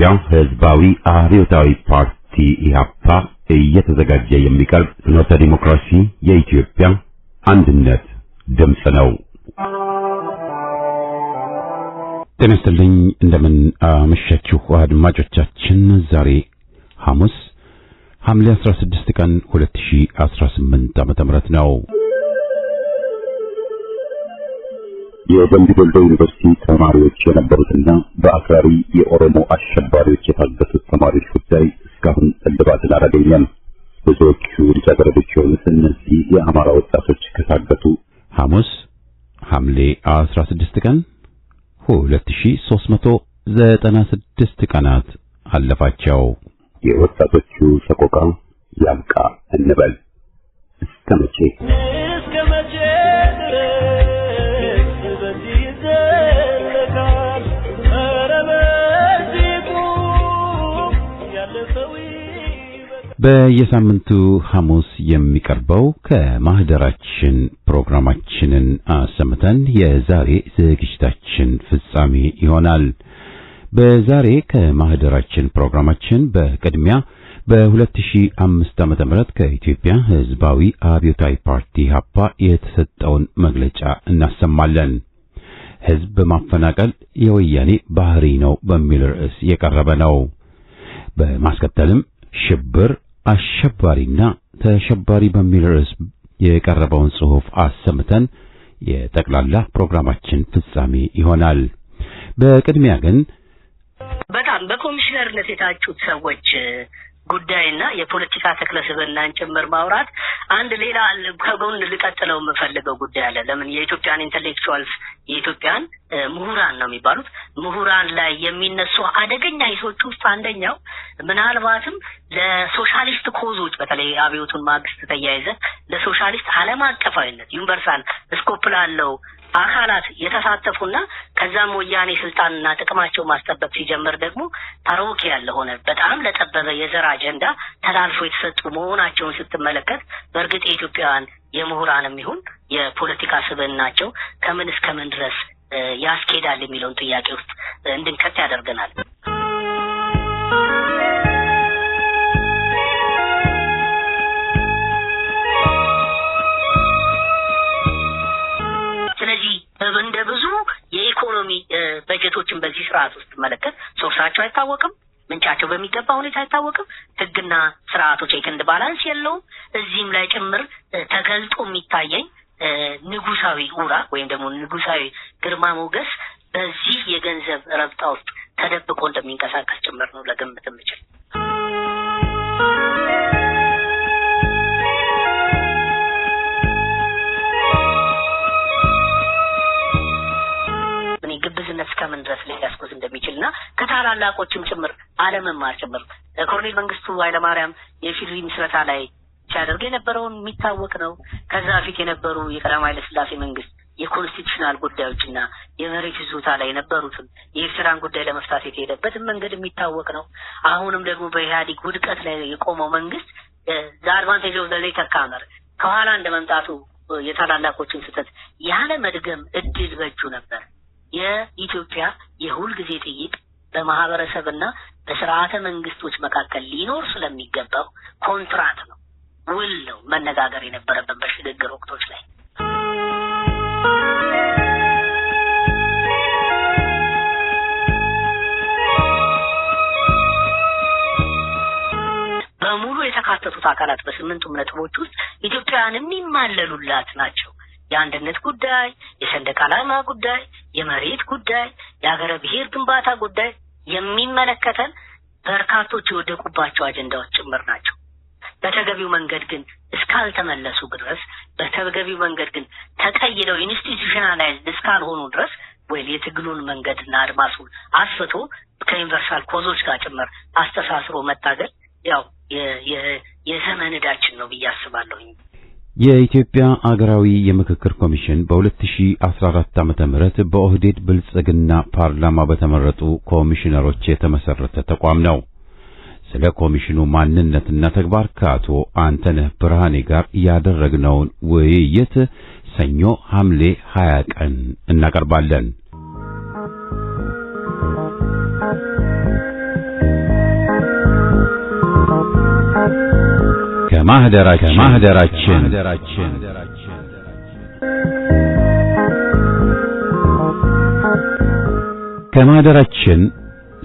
የኢትዮጵያ ሕዝባዊ አብዮታዊ ፓርቲ ኢህአፓ እየተዘጋጀ የሚቀርብ ፍኖተ ዲሞክራሲ የኢትዮጵያ አንድነት ድምፅ ነው። ጤና ይስጥልኝ። እንደምን አመሻችሁ አድማጮቻችን። ዛሬ ሐሙስ ሐምሌ 16 ቀን 2018 ዓ.ም ነው። የደምቢ ዶሎ ዩኒቨርሲቲ ተማሪዎች የነበሩትና በአክራሪ የኦሮሞ አሸባሪዎች የታገቱት ተማሪዎች ጉዳይ እስካሁን እልባትን አላገኘም። ብዙዎቹ ልጃገረዶች የሆኑት እነዚህ የአማራ ወጣቶች ከታገቱ ሐሙስ ሐምሌ 16 ቀን 2396 ቀናት አለፋቸው። የወጣቶቹ ሰቆቃ ያብቃ እንበል። እስከ መቼ በየሳምንቱ ሐሙስ የሚቀርበው ከማህደራችን ፕሮግራማችንን አሰምተን የዛሬ ዝግጅታችን ፍጻሜ ይሆናል። በዛሬ ከማህደራችን ፕሮግራማችን በቅድሚያ በ2005 ዓ.ም ከኢትዮጵያ ሕዝባዊ አብዮታዊ ፓርቲ ኢህአፓ የተሰጠውን መግለጫ እናሰማለን። ሕዝብ ማፈናቀል የወያኔ ባህሪ ነው በሚል ርዕስ የቀረበ ነው። በማስከተልም ሽብር አሸባሪና ተሸባሪ በሚል ርዕስ የቀረበውን ጽሑፍ አሰምተን የጠቅላላ ፕሮግራማችን ፍጻሜ ይሆናል። በቅድሚያ ግን በጣም በኮሚሽነርነት የታጩት ሰዎች ጉዳይና የፖለቲካ ተክለሰብናን ጭምር ማውራት አንድ ሌላ ከጎን ልቀጥለው የምፈልገው ጉዳይ አለ። ለምን የኢትዮጵያን ኢንተሌክቹዋልስ የኢትዮጵያን ምሁራን ነው የሚባሉት ምሁራን ላይ የሚነሱ አደገኛ ሂሶች ውስጥ አንደኛው ምናልባትም ለሶሻሊስት ኮዞች በተለይ አብዮቱን ማግስት ተያይዘ ለሶሻሊስት ዓለም አቀፋዊነት ዩኒቨርሳል ስኮፕ ላለው አካላት የተሳተፉና ከዛም ወያኔ ስልጣንና ጥቅማቸው ማስጠበቅ ሲጀምር ደግሞ ታሮክ ያለ ሆነ በጣም ለጠበበ የዘር አጀንዳ ተላልፎ የተሰጡ መሆናቸውን ስትመለከት በእርግጥ የኢትዮጵያውያን የምሁራንም ይሁን የፖለቲካ ስብዕናቸው ከምን እስከ ምን ድረስ ያስኬዳል የሚለውን ጥያቄ ውስጥ እንድንከት ያደርገናል። እንደ ብዙ የኢኮኖሚ በጀቶችን በዚህ ስርዓት ውስጥ መለከት ሶርሳቸው አይታወቅም፣ ምንጫቸው በሚገባ ሁኔታ አይታወቅም፣ ህግና ስርዓቱ ቼክ ኤንድ ባላንስ የለውም። እዚህም ላይ ጭምር ተገልጦ የሚታየኝ ንጉሳዊ ኡራ ወይም ደግሞ ንጉሳዊ ግርማ ሞገስ በዚህ የገንዘብ ረብጣ ውስጥ ተደብቆ እንደሚንቀሳቀስ ጭምር ነው ለግምት የምችል። ግብዝነት እስከምን ድረስ ሊያስቆዝ እንደሚችልና ከታላላቆችም ጭምር አለመማር ጭምር ኮሎኔል መንግስቱ ኃይለማርያም የፊልሪ ምስረታ ላይ ሲያደርግ የነበረውን የሚታወቅ ነው። ከዛ በፊት የነበሩ የቀዳማዊ ኃይለ ሥላሴ መንግስት የኮንስቲቱሽናል ጉዳዮችና የመሬት ይዞታ ላይ የነበሩትን የኤርትራን ጉዳይ ለመፍታት የተሄደበት መንገድ የሚታወቅ ነው። አሁንም ደግሞ በኢህአዴግ ውድቀት ላይ የቆመው መንግስት አድቫንቴጅ ኦፍ ዘ ሌተር ካመር ከኋላ እንደመምጣቱ የታላላቆችን ስህተት ያለ መድገም እድል በእጁ ነበር። የኢትዮጵያ የሁል ጊዜ ጥይቅ በማህበረሰብና በስርዓተ መንግስቶች መካከል ሊኖር ስለሚገባው ኮንትራት ነው፣ ውል ነው መነጋገር የነበረበት በሽግግር ወቅቶች ላይ። በሙሉ የተካተቱት አካላት በስምንቱም ነጥቦች ውስጥ ኢትዮጵያውያን የሚማለሉላት ናቸው። የአንድነት ጉዳይ፣ የሰንደቅ ዓላማ ጉዳይ፣ የመሬት ጉዳይ፣ የሀገረ ብሔር ግንባታ ጉዳይ የሚመለከተን በርካቶች የወደቁባቸው አጀንዳዎች ጭምር ናቸው። በተገቢው መንገድ ግን እስካልተመለሱ ድረስ በተገቢው መንገድ ግን ተቀይለው ኢንስቲትዩሽናላይዝድ እስካልሆኑ ድረስ ወይ የትግሉን መንገድና አድማሱን አስፍቶ ከዩኒቨርሳል ኮዞች ጋር ጭምር አስተሳስሮ መታገል ያው የዘመን ዕዳችን ነው ብዬ አስባለሁኝ። የኢትዮጵያ አገራዊ የምክክር ኮሚሽን በ2014 ዓመተ ምህረት በኦህዴድ ብልጽግና ፓርላማ በተመረጡ ኮሚሽነሮች የተመሰረተ ተቋም ነው። ስለ ኮሚሽኑ ማንነትና ተግባር ከአቶ አንተነህ ብርሃኔ ጋር ያደረግነውን ውይይት ሰኞ ሐምሌ 20 ቀን እናቀርባለን። ከማህደራችን ከማህደራችን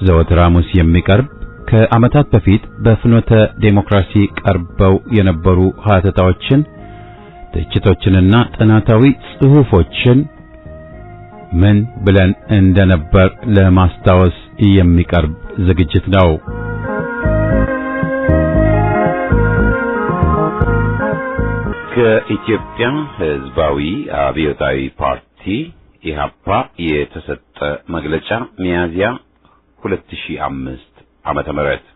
ዘወትር ሐሙስ የሚቀርብ ከዓመታት በፊት በፍኖተ ዴሞክራሲ ቀርበው የነበሩ ሀተታዎችን፣ ትችቶችንና ጥናታዊ ጽሑፎችን ምን ብለን እንደነበር ለማስታወስ የሚቀርብ ዝግጅት ነው። ከኢትዮጵያ ሕዝባዊ አብዮታዊ ፓርቲ ኢህአፓ የተሰጠ መግለጫ ሚያዝያ 2005 ዓመተ ምህረት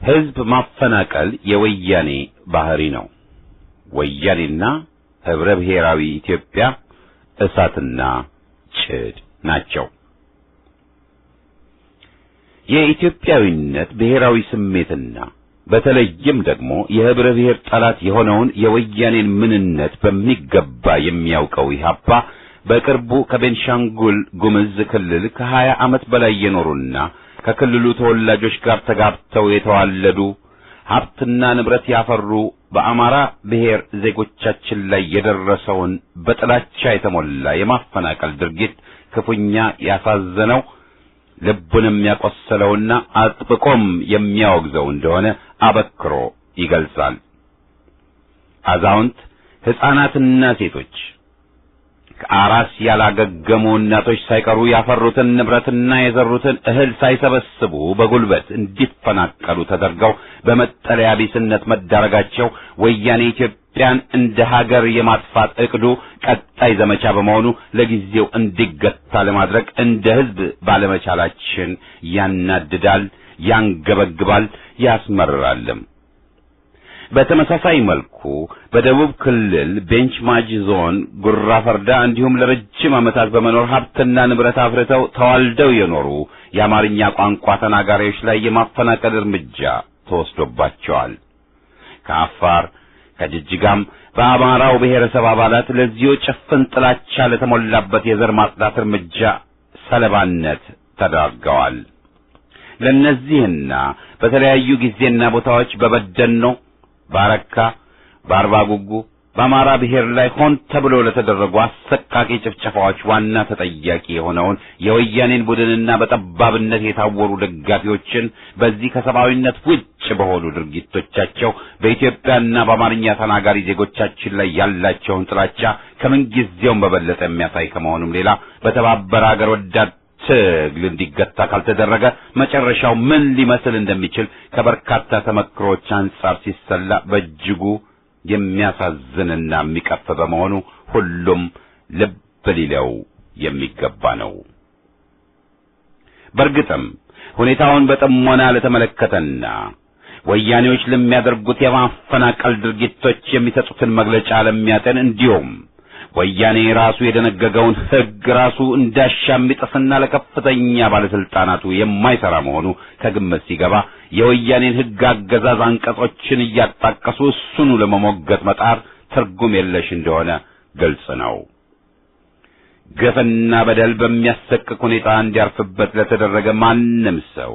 ሕዝብ ማፈናቀል የወያኔ ባህሪ ነው። ወያኔና ህብረ ብሔራዊ ኢትዮጵያ እሳትና ጭድ ናቸው። የኢትዮጵያዊነት ብሔራዊ ስሜትና በተለይም ደግሞ የህብረ ብሔር ጠላት የሆነውን የወያኔን ምንነት በሚገባ የሚያውቀው ኢህአፓ በቅርቡ ከቤንሻንጉል ጉምዝ ክልል ከ20 ዓመት በላይ የኖሩና ከክልሉ ተወላጆች ጋር ተጋብተው የተዋለዱ ሀብትና ንብረት ያፈሩ በአማራ ብሔር ዜጎቻችን ላይ የደረሰውን በጥላቻ የተሞላ የማፈናቀል ድርጊት ክፉኛ ያሳዘነው ልቡንም ያቆሰለውና አጥብቆም የሚያወግዘው እንደሆነ አበክሮ ይገልጻል። አዛውንት ሕፃናትና ሴቶች ከአራስ ያላገገሙ እናቶች ሳይቀሩ ያፈሩትን ንብረትና የዘሩትን እህል ሳይሰበስቡ በጉልበት እንዲፈናቀሉ ተደርገው በመጠለያ ቢስነት መዳረጋቸው ወያኔ ኢትዮጵያን እንደ ሀገር የማጥፋት ዕቅዱ ቀጣይ ዘመቻ በመሆኑ ለጊዜው እንዲገታ ለማድረግ እንደ ሕዝብ ባለመቻላችን ያናድዳል፣ ያንገበግባል፣ ያስመርራልም። በተመሳሳይ መልኩ በደቡብ ክልል ቤንች ማጂ ዞን ጉራ ፈርዳ እንዲሁም ለረጅም ዓመታት በመኖር ሀብትና ንብረት አፍርተው ተዋልደው የኖሩ የአማርኛ ቋንቋ ተናጋሪዎች ላይ የማፈናቀል እርምጃ ተወስዶባቸዋል። ከአፋር ከጅጅጋም በአማራው ብሔረሰብ አባላት ለዚሁ ጭፍን ጥላቻ ለተሞላበት የዘር ማጽዳት እርምጃ ሰለባነት ተዳርገዋል። ለእነዚህና በተለያዩ ጊዜና ቦታዎች በበደኖ፣ ባረካ፣ በአርባ ጉጉ በአማራ ብሔር ላይ ሆን ተብሎ ለተደረጉ አሰቃቂ ጭፍጨፋዎች ዋና ተጠያቂ የሆነውን የወያኔን ቡድንና በጠባብነት የታወሩ ደጋፊዎችን በዚህ ከሰብአዊነት ውጭ በሆኑ ድርጊቶቻቸው በኢትዮጵያና በአማርኛ ተናጋሪ ዜጎቻችን ላይ ያላቸውን ጥላቻ ከምንጊዜውም በበለጠ የሚያሳይ ከመሆኑም ሌላ በተባበረ ሀገር ወዳድ ትግል እንዲገታ ካልተደረገ መጨረሻው ምን ሊመስል እንደሚችል ከበርካታ ተመክሮች አንጻር ሲሰላ በእጅጉ የሚያሳዝንና የሚቀፍ በመሆኑ ሁሉም ልብ ሊለው የሚገባ ነው። በእርግጥም ሁኔታውን በጥሞና ለተመለከተና ወያኔዎች ለሚያደርጉት የማፈናቀል ድርጊቶች የሚሰጡትን መግለጫ ለሚያጠን እንዲሁም ወያኔ ራሱ የደነገገውን ሕግ ራሱ እንዳሻ የሚጥስና ለከፍተኛ ባለስልጣናቱ የማይሰራ መሆኑ ከግምት ሲገባ የወያኔን ሕግ አገዛዝ አንቀጾችን እያጣቀሱ እሱኑ ለመሞገት መጣር ትርጉም የለሽ እንደሆነ ግልጽ ነው። ግፍና በደል በሚያሰቅቅ ሁኔታ እንዲያርፍበት ለተደረገ ማንም ሰው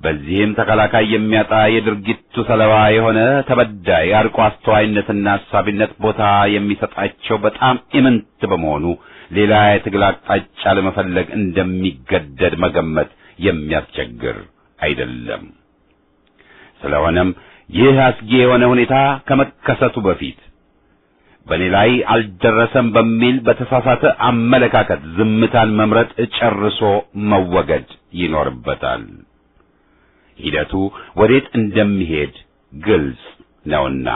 በዚህም ተከላካይ የሚያጣ የድርጊቱ ሰለባ የሆነ ተበዳይ አርቆ አስተዋይነትና አሳቢነት ቦታ የሚሰጣቸው በጣም ኢምንት በመሆኑ ሌላ የትግል አቅጣጫ ለመፈለግ እንደሚገደድ መገመት የሚያስቸግር አይደለም። ስለሆነም ይህ አስጊ የሆነ ሁኔታ ከመከሰቱ በፊት በእኔ ላይ አልደረሰም በሚል በተሳሳተ አመለካከት ዝምታን መምረጥ ጨርሶ መወገድ ይኖርበታል። ሂደቱ ወዴት እንደሚሄድ ግልጽ ነውና።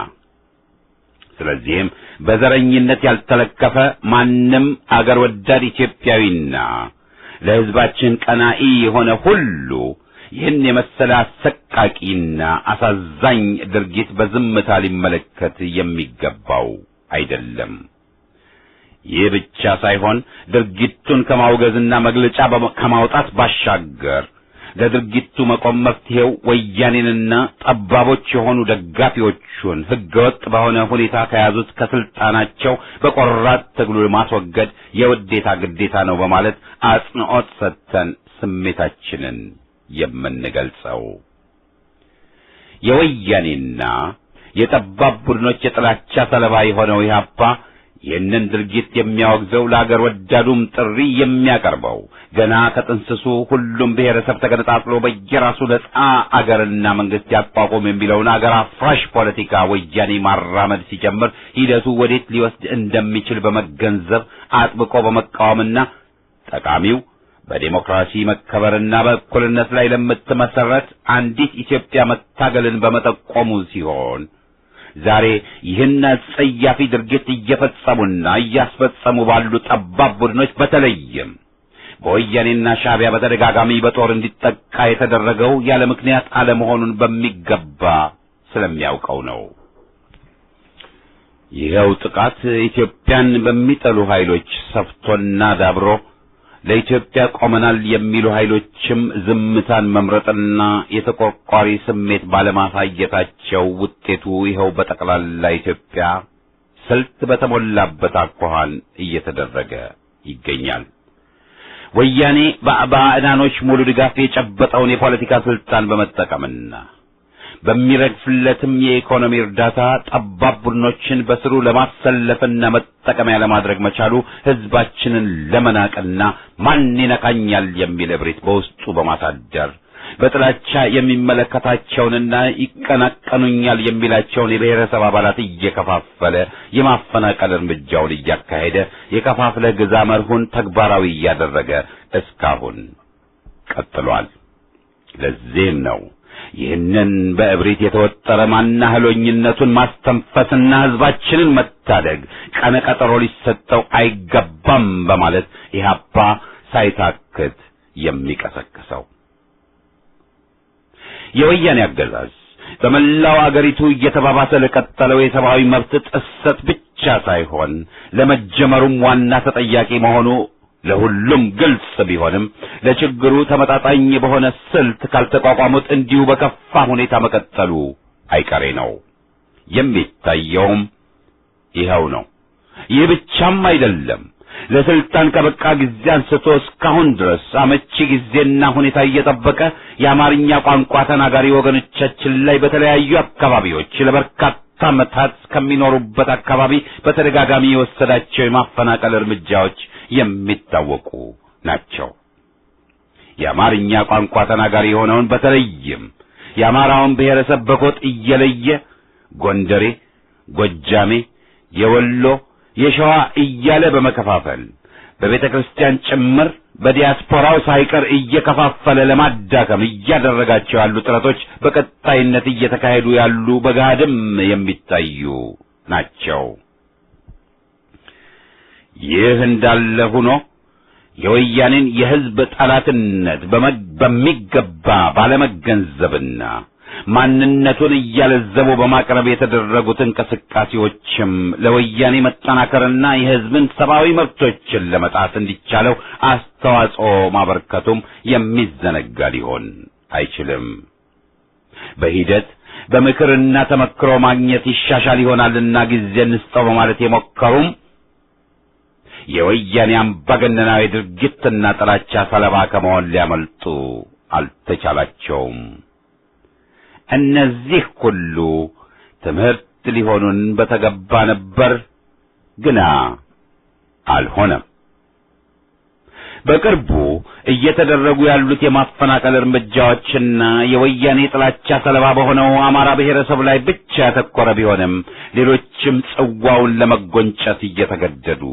ስለዚህም በዘረኝነት ያልተለከፈ ማንም አገር ወዳድ ኢትዮጵያዊና ለሕዝባችን ቀናኢ የሆነ ሁሉ ይህን የመሰለ አሰቃቂና አሳዛኝ ድርጊት በዝምታ ሊመለከት የሚገባው አይደለም። ይህ ብቻ ሳይሆን ድርጊቱን ከማውገዝና መግለጫ ከማውጣት ባሻገር ለድርጊቱ መቆም መፍትሄው ወያኔንና ጠባቦች የሆኑ ደጋፊዎቹን ሕገወጥ በሆነ ሁኔታ ከያዙት ከስልጣናቸው በቆራጥ ትግሉ ማስወገድ የውዴታ ግዴታ ነው በማለት አጽንዖት ሰጥተን ስሜታችንን የምንገልጸው የወያኔና የጠባብ ቡድኖች የጥላቻ ሰለባ የሆነው ኢህአፓ ይህንን ድርጊት የሚያወግዘው ለአገር ወዳዱም ጥሪ የሚያቀርበው ገና ከጥንስሱ ሁሉም ብሔረሰብ ተገነጣጥሎ በየራሱ ነጻ አገርና መንግስት ያቋቁም የሚለውን አገር አፍራሽ ፖለቲካ ወያኔ ማራመድ ሲጀምር ሂደቱ ወዴት ሊወስድ እንደሚችል በመገንዘብ አጥብቆ በመቃወምና ጠቃሚው በዲሞክራሲ መከበርና በእኩልነት ላይ ለምትመሰረት አንዲት ኢትዮጵያ መታገልን በመጠቆሙ ሲሆን ዛሬ ይህን አጸያፊ ድርጊት እየፈጸሙና እያስፈጸሙ ባሉ ጠባብ ቡድኖች በተለይም በወያኔና ሻዕቢያ በተደጋጋሚ በጦር እንዲጠቃ የተደረገው ያለ ምክንያት አለመሆኑን በሚገባ ስለሚያውቀው ነው። ይኸው ጥቃት ኢትዮጵያን በሚጠሉ ኃይሎች ሰፍቶና ዳብሮ ለኢትዮጵያ ቆመናል የሚሉ ኃይሎችም ዝምታን መምረጥና የተቆርቋሪ ስሜት ባለማሳየታቸው ውጤቱ ይኸው በጠቅላላ ኢትዮጵያ ስልት በተሞላበት አኳኋን እየተደረገ ይገኛል። ወያኔ በባዕዳኖች ሙሉ ድጋፍ የጨበጠውን የፖለቲካ ስልጣን በመጠቀምና በሚረግፍለትም የኢኮኖሚ እርዳታ ጠባብ ቡድኖችን በስሩ ለማሰለፍና መጠቀሚያ ለማድረግ መቻሉ ሕዝባችንን ለመናቅና ማን ይነካኛል የሚል እብሪት በውስጡ በማሳደር በጥላቻ የሚመለከታቸውንና ይቀናቀኑኛል የሚላቸውን የብሔረሰብ አባላት እየከፋፈለ የማፈናቀል እርምጃውን እያካሄደ የከፋፍለህ ግዛ መርሁን ተግባራዊ እያደረገ እስካሁን ቀጥሏል። ለዚህም ነው ይህንን በእብሪት የተወጠረ ማናህሎኝነቱን ማስተንፈስና ሕዝባችንን መታደግ ቀነቀጠሮ ሊሰጠው አይገባም በማለት ኢህአፓ ሳይታክት የሚቀሰቅሰው። የወያኔ አገዛዝ በመላው አገሪቱ እየተባባሰ ለቀጠለው የሰብአዊ መብት ጥሰት ብቻ ሳይሆን ለመጀመሩም ዋና ተጠያቂ መሆኑ ለሁሉም ግልጽ ቢሆንም ለችግሩ ተመጣጣኝ በሆነ ስልት ካልተቋቋሙት እንዲሁ በከፋ ሁኔታ መቀጠሉ አይቀሬ ነው። የሚታየውም ይኸው ነው። ይህ ብቻም አይደለም። ለስልጣን ከበቃ ጊዜ አንስቶ እስካሁን ድረስ አመቺ ጊዜና ሁኔታ እየጠበቀ የአማርኛ ቋንቋ ተናጋሪ ወገኖቻችን ላይ በተለያዩ አካባቢዎች ለበርካታ ዓመታት ከሚኖሩበት አካባቢ በተደጋጋሚ የወሰዳቸው የማፈናቀል እርምጃዎች የሚታወቁ ናቸው። የአማርኛ ቋንቋ ተናጋሪ የሆነውን በተለይም የአማራውን ብሔረሰብ በጎጥ እየለየ ጎንደሬ፣ ጎጃሜ፣ የወሎ፣ የሸዋ እያለ በመከፋፈል በቤተ ክርስቲያን ጭምር በዲያስፖራው ሳይቀር እየከፋፈለ ለማዳከም እያደረጋቸው ያሉ ጥረቶች በቀጣይነት እየተካሄዱ ያሉ በጋድም የሚታዩ ናቸው። ይህ እንዳለ ሆኖ የወያኔን የሕዝብ ጠላትነት በሚገባ ባለመገንዘብና ማንነቱን እያለዘቡ በማቅረብ የተደረጉት እንቅስቃሴዎችም ለወያኔ መጠናከርና የሕዝብን ሰብአዊ መብቶችን ለመጣስ እንዲቻለው አስተዋጽኦ ማበርከቱም የሚዘነጋ ሊሆን አይችልም። በሂደት በምክርና ተመክሮ ማግኘት ይሻሻል ይሆናልና ጊዜ እንስጠው በማለት የሞከሩም የወያኔ አምባገነናዊ ድርጊትና ጥላቻ ሰለባ ከመሆን ሊያመልጡ አልተቻላቸውም። እነዚህ ሁሉ ትምህርት ሊሆኑን በተገባ ነበር፣ ግና አልሆነም። በቅርቡ እየተደረጉ ያሉት የማፈናቀል እርምጃዎችና የወያኔ ጥላቻ ሰለባ በሆነው አማራ ብሔረሰብ ላይ ብቻ ያተኮረ ቢሆንም ሌሎችም ጽዋውን ለመጎንጨት እየተገደዱ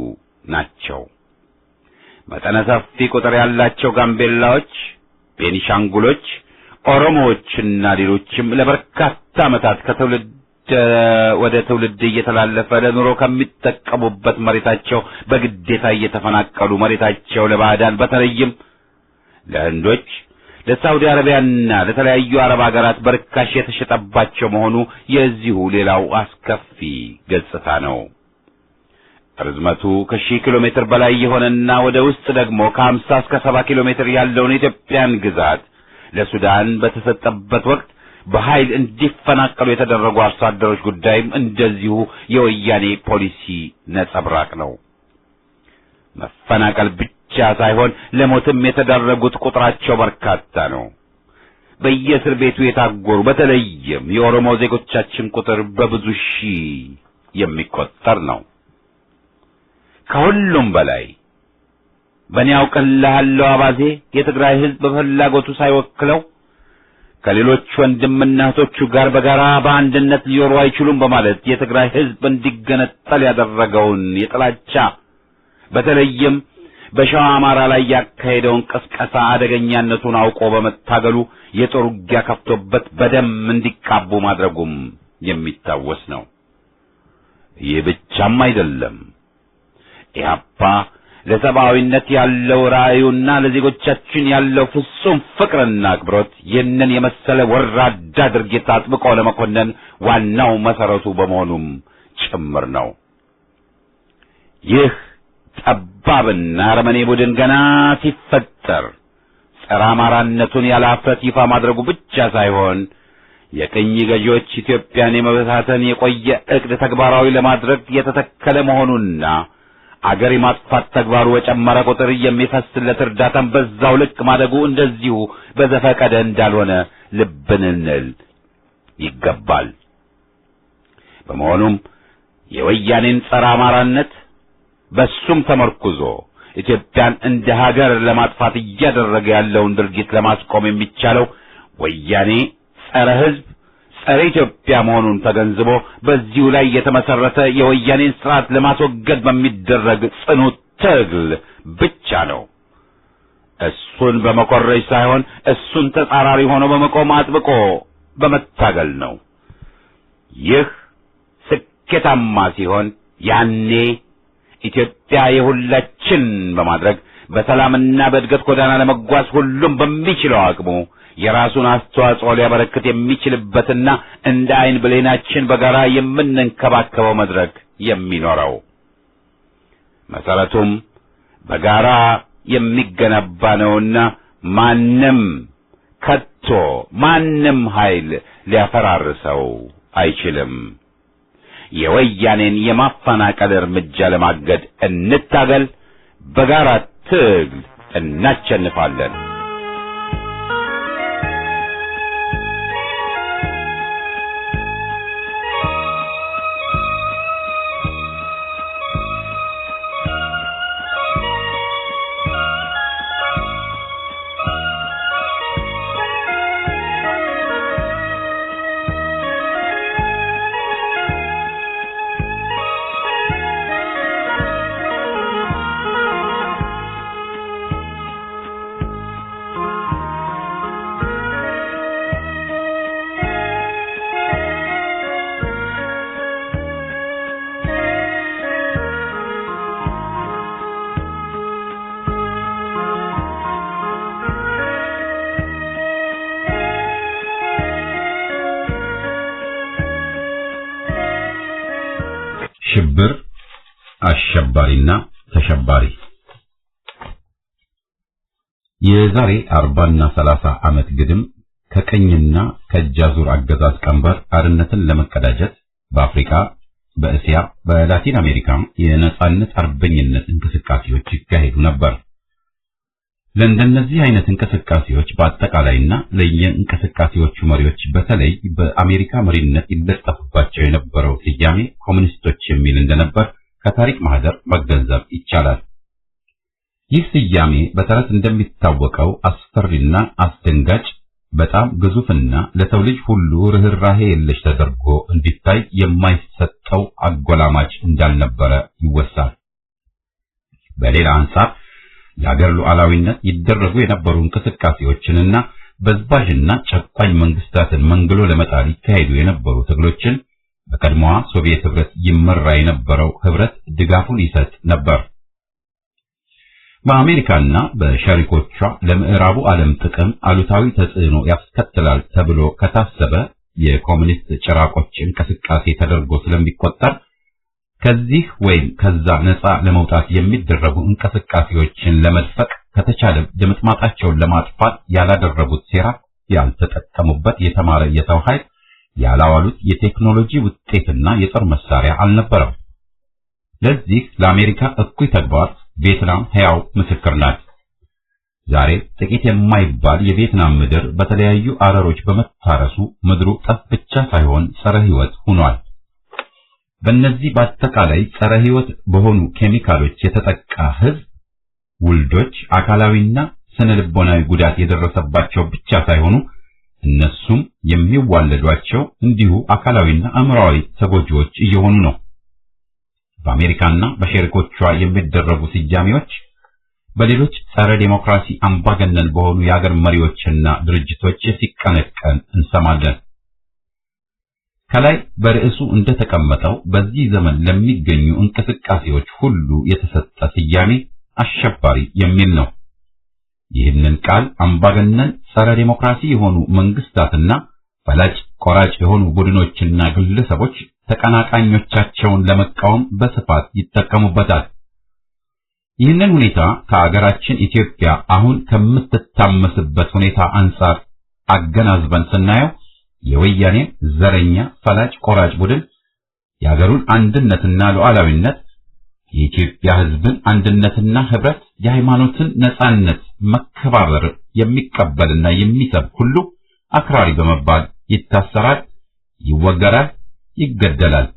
ናቸው። መጠነ ሰፊ ቁጥር ያላቸው ጋምቤላዎች፣ ቤኒሻንጉሎች፣ ኦሮሞዎችና ሌሎችም ለበርካታ ዓመታት ከትውልድ ወደ ትውልድ እየተላለፈ ለኑሮ ከሚጠቀሙበት መሬታቸው በግዴታ እየተፈናቀሉ መሬታቸው ለባዕዳን በተለይም ለህንዶች፣ ለሳውዲ አረቢያና ለተለያዩ አረብ ሀገራት በርካሽ የተሸጠባቸው መሆኑ የዚሁ ሌላው አስከፊ ገጽታ ነው። ርዝመቱ ከ1000 ኪሎ ሜትር በላይ የሆነና ወደ ውስጥ ደግሞ ከ50 እስከ 70 ኪሎ ሜትር ያለውን የኢትዮጵያን ግዛት ለሱዳን በተሰጠበት ወቅት በኃይል እንዲፈናቀሉ የተደረጉ አርሶ አደሮች ጉዳይም እንደዚሁ የወያኔ ፖሊሲ ነጸብራቅ ነው። መፈናቀል ብቻ ሳይሆን ለሞትም የተደረጉት ቁጥራቸው በርካታ ነው። በየእስር ቤቱ የታጎሩ በተለይም የኦሮሞ ዜጎቻችን ቁጥር በብዙ ሺህ የሚቆጠር ነው። ከሁሉም በላይ በእኔ አውቅልሃለሁ አባዜ የትግራይ ሕዝብ በፍላጎቱ ሳይወክለው ከሌሎች ወንድምና እህቶቹ ጋር በጋራ በአንድነት ሊኖሩ አይችሉም በማለት የትግራይ ሕዝብ እንዲገነጠል ያደረገውን የጥላቻ በተለይም በሸዋ አማራ ላይ ያካሄደውን ቅስቀሳ አደገኛነቱን አውቆ በመታገሉ የጦር ውጊያ ከፍቶበት በደም እንዲቃቡ ማድረጉም የሚታወስ ነው። ይህ ብቻም አይደለም። ኢህአፓ ለሰብአዊነት ያለው ራእዩና ለዜጎቻችን ያለው ፍጹም ፍቅርና አክብሮት ይህንን የመሰለ ወራዳ ድርጊት አጥብቆ ለመኮነን ዋናው መሰረቱ በመሆኑም ጭምር ነው። ይህ ጠባብና አረመኔ ቡድን ገና ሲፈጠር ጸረ አማራነቱን ያለ ኀፍረት ይፋ ማድረጉ ብቻ ሳይሆን የቅኝ ገዢዎች ኢትዮጵያን የመበታተን የቆየ ዕቅድ ተግባራዊ ለማድረግ የተተከለ መሆኑና አገር የማጥፋት ተግባሩ በጨመረ ቁጥር የሚፈስለት እርዳታን በዛው ልክ ማደጉ እንደዚሁ በዘፈቀደ እንዳልሆነ ልብ ልንል ይገባል። በመሆኑም የወያኔን ጸረ አማራነት በሱም ተመርኩዞ ኢትዮጵያን እንደ ሀገር ለማጥፋት እያደረገ ያለውን ድርጊት ለማስቆም የሚቻለው ወያኔ ጸረ ሕዝብ ጸረ ኢትዮጵያ መሆኑን ተገንዝቦ በዚሁ ላይ የተመሰረተ የወያኔን ስርዓት ለማስወገድ በሚደረግ ጽኑ ትግል ብቻ ነው። እሱን በመኮረጅ ሳይሆን እሱን ተጻራሪ ሆኖ በመቆም አጥብቆ በመታገል ነው። ይህ ስኬታማ ሲሆን ያኔ ኢትዮጵያ የሁላችን በማድረግ በሰላምና በእድገት ጎዳና ለመጓዝ ሁሉም በሚችለው አቅሙ የራሱን አስተዋጽኦ ሊያበረክት የሚችልበትና እንደ ዓይን ብሌናችን በጋራ የምንንከባከበው መድረክ የሚኖረው መሰረቱም በጋራ የሚገነባ ነውና ማንም ኃይል ሊያፈራርሰው አይችልም። የወያኔን የማፈናቀል እርምጃ ለማገድ እንታገል። በጋራ ትግል እናሸንፋለን። ሽብር፣ አሸባሪና ተሸባሪ የዛሬ 40ና 30 ዓመት ግድም ከቀኝና ከእጃዙር አገዛዝ ቀንበር አርነትን ለመቀዳጀት በአፍሪካ፣ በእስያ፣ በላቲን አሜሪካ የነጻነት አርበኝነት እንቅስቃሴዎች ይካሄዱ ነበር። ለእንደነዚህ አይነት እንቅስቃሴዎች በአጠቃላይና ለየእንቅስቃሴዎቹ መሪዎች በተለይ በአሜሪካ መሪነት ይለጠፍባቸው የነበረው ስያሜ ኮሙኒስቶች የሚል እንደነበር ከታሪክ ማህደር መገንዘብ ይቻላል። ይህ ስያሜ በተረት እንደሚታወቀው አስፈሪና አስደንጋጭ፣ በጣም ግዙፍና ለሰው ልጅ ሁሉ ርህራሄ የለሽ ተደርጎ እንዲታይ የማይሰጠው አጎላማች እንዳልነበረ ይወሳል። በሌላ አንጻር የሀገር ሉዓላዊነት ይደረጉ የነበሩ እንቅስቃሴዎችንና በዝባዥና ጨቋኝ መንግስታትን መንግሎ ለመጣል ይካሄዱ የነበሩ ትግሎችን በቀድሞዋ ሶቪየት ህብረት ይመራ የነበረው ህብረት ድጋፉን ይሰጥ ነበር። በአሜሪካና በሸሪኮቿ ለምዕራቡ ዓለም ጥቅም አሉታዊ ተጽዕኖ ያስከትላል ተብሎ ከታሰበ የኮሙኒስት ጭራቆች እንቅስቃሴ ተደርጎ ስለሚቆጠር ከዚህ ወይም ከዛ ነፃ ለመውጣት የሚደረጉ እንቅስቃሴዎችን ለመድፈቅ ከተቻለ ድምጥማጣቸውን ለማጥፋት ያላደረጉት ሴራ፣ ያልተጠቀሙበት የተማረ የሰው ኃይል፣ ያላዋሉት የቴክኖሎጂ ውጤትና የጦር መሳሪያ አልነበረም። ለዚህ ለአሜሪካ እኩይ ተግባር ቪየትናም ሕያው ምስክር ናት። ዛሬ ጥቂት የማይባል የቪየትናም ምድር በተለያዩ አረሮች በመታረሱ ምድሩ ጠፍ ብቻ ሳይሆን ጸረ ሕይወት ሆኗል። በእነዚህ በአጠቃላይ ጸረ ሕይወት በሆኑ ኬሚካሎች የተጠቃ ሕዝብ ውልዶች አካላዊና ስነ ልቦናዊ ጉዳት የደረሰባቸው ብቻ ሳይሆኑ እነሱም የሚዋለዷቸው እንዲሁ አካላዊና አእምሮአዊ ተጎጂዎች እየሆኑ ነው። በአሜሪካና በሸሪኮቿ የሚደረጉ ስያሜዎች በሌሎች ጸረ ዴሞክራሲ አምባገነን በሆኑ የአገር መሪዎችና ድርጅቶች ሲቀነቀን እንሰማለን። ከላይ በርዕሱ እንደተቀመጠው በዚህ ዘመን ለሚገኙ እንቅስቃሴዎች ሁሉ የተሰጠ ስያሜ አሸባሪ የሚል ነው። ይህንን ቃል አምባገነን ጸረ ዴሞክራሲ የሆኑ መንግስታትና ፈላጭ ቆራጭ የሆኑ ቡድኖችና ግለሰቦች ተቀናቃኞቻቸውን ለመቃወም በስፋት ይጠቀሙበታል። ይህንን ሁኔታ ከአገራችን ኢትዮጵያ አሁን ከምትታመስበት ሁኔታ አንጻር አገናዝበን ስናየው የወያኔ ዘረኛ ፈላጭ ቆራጭ ቡድን የአገሩን አንድነትና ሉዓላዊነት፣ የኢትዮጵያ ሕዝብን አንድነትና ህብረት፣ የሃይማኖትን ነጻነት መከባበር የሚቀበልና የሚሰብክ ሁሉ አክራሪ በመባል ይታሰራል፣ ይወገራል፣ ይገደላል።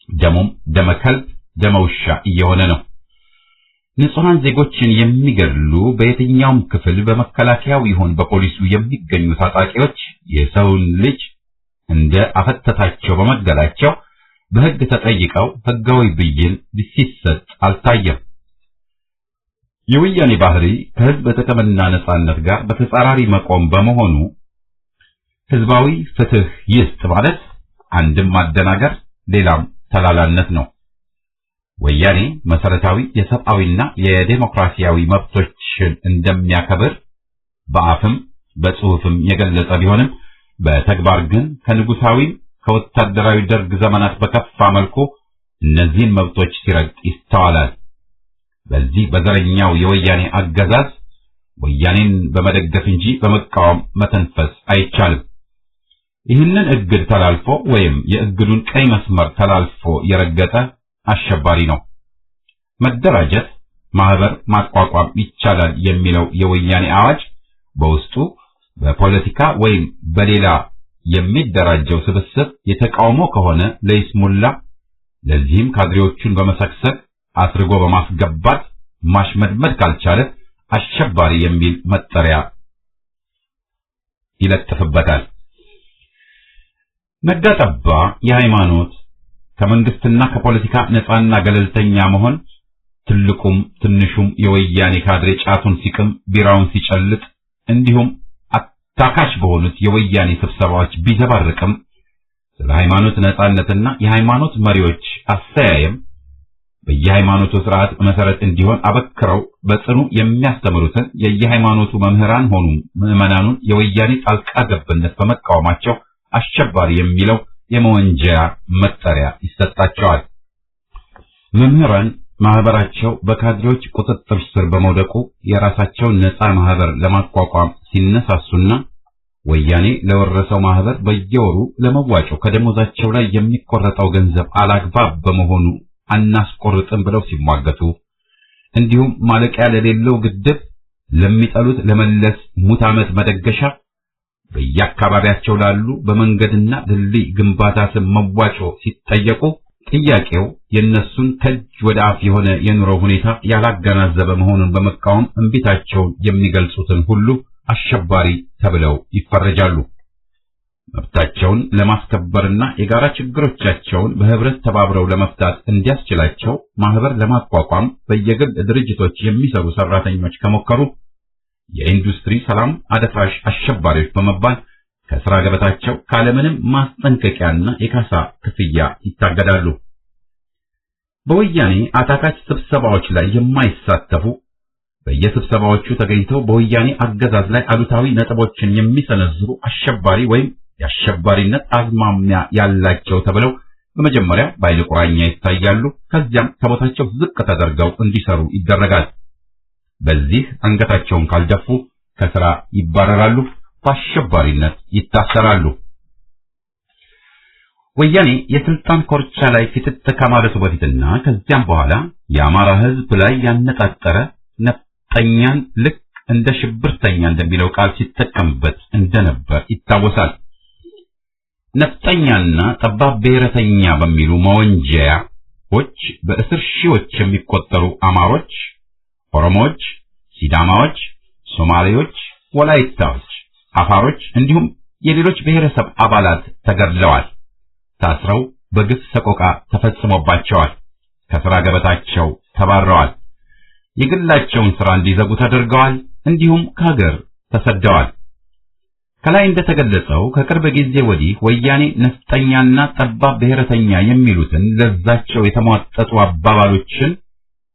ደሙም ደመከልብ ደመውሻ እየሆነ ነው። ንጹሃን ዜጎችን የሚገድሉ በየትኛውም ክፍል በመከላከያው ይሁን በፖሊሱ የሚገኙ ታጣቂዎች የሰውን ልጅ እንደ አፈተታቸው በመግደላቸው በሕግ ተጠይቀው ሕጋዊ ብይን ሲሰጥ አልታየም። የወያኔ ባህሪ ከሕዝብ ጥቅምና ነጻነት ጋር በተጻራሪ መቆም በመሆኑ ሕዝባዊ ፍትህ ይስጥ ማለት አንድም ማደናገር ሌላም ተላላነት ነው። ወያኔ መሰረታዊ የሰብአዊና የዴሞክራሲያዊ መብቶችን እንደሚያከብር በአፍም በጽሑፍም የገለጸ ቢሆንም በተግባር ግን ከንጉሳዊ ከወታደራዊ ደርግ ዘመናት በከፋ መልኩ እነዚህን መብቶች ሲረግጥ ይስተዋላል። በዚህ በዘረኛው የወያኔ አገዛዝ ወያኔን በመደገፍ እንጂ በመቃወም መተንፈስ አይቻልም። ይህንን እግድ ተላልፎ ወይም የእግዱን ቀይ መስመር ተላልፎ የረገጠ አሸባሪ ነው። መደራጀት፣ ማህበር ማቋቋም ይቻላል የሚለው የወያኔ አዋጅ በውስጡ በፖለቲካ ወይም በሌላ የሚደራጀው ስብስብ የተቃውሞ ከሆነ ለይስሙላ፣ ለዚህም ካድሬዎቹን በመሰክሰክ አስርጎ በማስገባት ማሽመድመድ ካልቻለ አሸባሪ የሚል መጠሪያ ይለጥፍበታል። ነጋጠባ የሃይማኖት ከመንግስትና ከፖለቲካ ነፃና ገለልተኛ መሆን ትልቁም ትንሹም የወያኔ ካድሬ ጫቱን ሲቅም ቢራውን ሲጨልጥ እንዲሁም አታካሽ በሆኑት የወያኔ ስብሰባዎች ቢዘባርቅም ስለ ሃይማኖት ነፃነትና የሃይማኖት መሪዎች አስተያየም በየሃይማኖቱ ስርዓት መሰረት እንዲሆን አበክረው በጽኑ የሚያስተምሩትን የየሃይማኖቱ መምህራን ሆኑ ምዕመናኑን የወያኔ ጣልቃ ገብነት በመቃወማቸው አሸባሪ የሚለው የመወንጀያ መጠሪያ ይሰጣቸዋል። መምህራን ማህበራቸው በካድሬዎች ቁጥጥር ስር በመውደቁ የራሳቸውን ነፃ ማህበር ለማቋቋም ሲነሳሱና ወያኔ ለወረሰው ማህበር በየወሩ ለመዋጮ ከደሞዛቸው ላይ የሚቆረጠው ገንዘብ አላግባብ በመሆኑ አናስቆርጥም ብለው ሲሟገቱ፣ እንዲሁም ማለቂያ ለሌለው ግድብ ለሚጠሉት ለመለስ ሙት ዓመት መደገሻ በየአካባቢያቸው ላሉ በመንገድና ድልድይ ግንባታ ስም መዋጮ ሲጠየቁ ጥያቄው የነሱን ከእጅ ወደ አፍ የሆነ የኑሮ ሁኔታ ያላገናዘበ መሆኑን በመቃወም እንቢታቸውን የሚገልጹትን ሁሉ አሸባሪ ተብለው ይፈረጃሉ። መብታቸውን ለማስከበርና የጋራ ችግሮቻቸውን በህብረት ተባብረው ለመፍታት እንዲያስችላቸው ማህበር ለማቋቋም በየግል ድርጅቶች የሚሰሩ ሰራተኞች ከሞከሩ የኢንዱስትሪ ሰላም አደፍራሽ አሸባሪዎች በመባል ከስራ ገበታቸው ካለምንም ማስጠንቀቂያና የካሳ ክፍያ ይታገዳሉ። በወያኔ አታካች ስብሰባዎች ላይ የማይሳተፉ በየስብሰባዎቹ ተገኝተው በወያኔ አገዛዝ ላይ አሉታዊ ነጥቦችን የሚሰነዝሩ አሸባሪ ወይም የአሸባሪነት አዝማሚያ ያላቸው ተብለው በመጀመሪያ በዓይነ ቁራኛ ይታያሉ። ከዚያም ከቦታቸው ዝቅ ተደርገው እንዲሰሩ ይደረጋል። በዚህ አንገታቸውን ካልደፉ ከስራ ይባረራሉ፣ በአሸባሪነት ይታሰራሉ። ወያኔ የስልጣን ኮርቻ ላይ ፍጥጥ ከማለቱ በፊትና ከዚያም በኋላ የአማራ ሕዝብ ላይ ያነጣጠረ ነፍጠኛን ልክ እንደ ሽብርተኛ እንደሚለው ቃል ሲጠቀምበት እንደነበር ይታወሳል። ነፍጠኛና ጠባብ ብሔረተኛ በሚሉ መወንጀያዎች በእስር ሺዎች የሚቆጠሩ አማሮች፣ ኦሮሞዎች፣ ሲዳማዎች፣ ሶማሌዎች፣ ወላይታዎች፣ አፋሮች እንዲሁም የሌሎች ብሔረሰብ አባላት ተገድለዋል። ታስረው በግፍ ሰቆቃ ተፈጽሞባቸዋል። ከሥራ ገበታቸው ተባረዋል። የግላቸውን ሥራ እንዲዘጉ ተደርገዋል። እንዲሁም ከሀገር ተሰደዋል። ከላይ እንደተገለጸው ከቅርብ ጊዜ ወዲህ ወያኔ ነፍጠኛና ጠባብ ብሔረተኛ የሚሉትን ለዛቸው የተሟጠጡ አባባሎችን